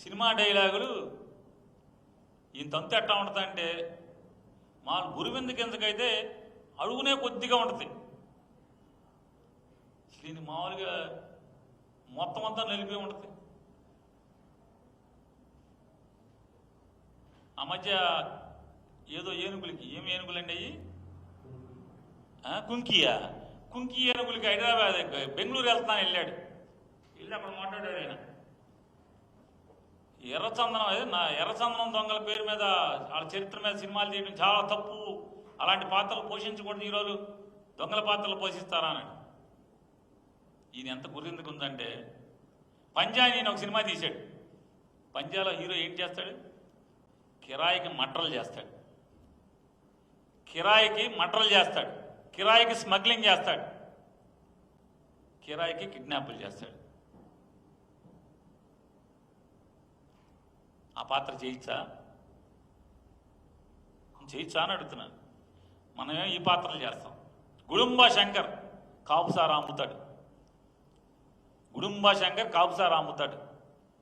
Cinema డైలాగులు ఇంతంత ఎట్లా ఉంటుందంటే మా గురువింద కిందకైతే అడుగునే కొద్దిగా ఉంటుంది. దీన్ని మామూలుగా మొత్తం అంతా నిలిపి ఉంటుంది. ఆ మధ్య ఏదో ఏనుగులకి ఏమి ఏనుగులండి అయ్యి కుంకి ఏనుగులకి హైదరాబాద్ బెంగళూరు వెళ్తాను వెళ్ళాడు. వెళ్ళి అక్కడ మాట్లాడాడు ఆయన. ఎర్రచందనం దొంగల పేరు మీద వాళ్ళ చరిత్ర మీద సినిమాలు చేయడం చాలా తప్పు, అలాంటి పాత్రలు పోషించకూడదు, ఈరోజు దొంగల పాత్రలు పోషిస్తారా అని. ఈయన ఎంత గుర్తిందుకు ఉందంటే పంజా నేను ఒక సినిమా తీశాడు. పంజాలో హీరో ఏం చేస్తాడు? కిరాయికి మటర్లు చేస్తాడు, కిరాయికి స్మగ్లింగ్ చేస్తాడు, కిరాయికి కిడ్నాపులు చేస్తాడు. ఆ పాత్ర చేయొచ్చా అని అడుగుతున్నాను. మనమే ఈ పాత్రలు చేస్తాం. గుడుంబా శంకర్ కాపుసారా అమ్ముతాడు.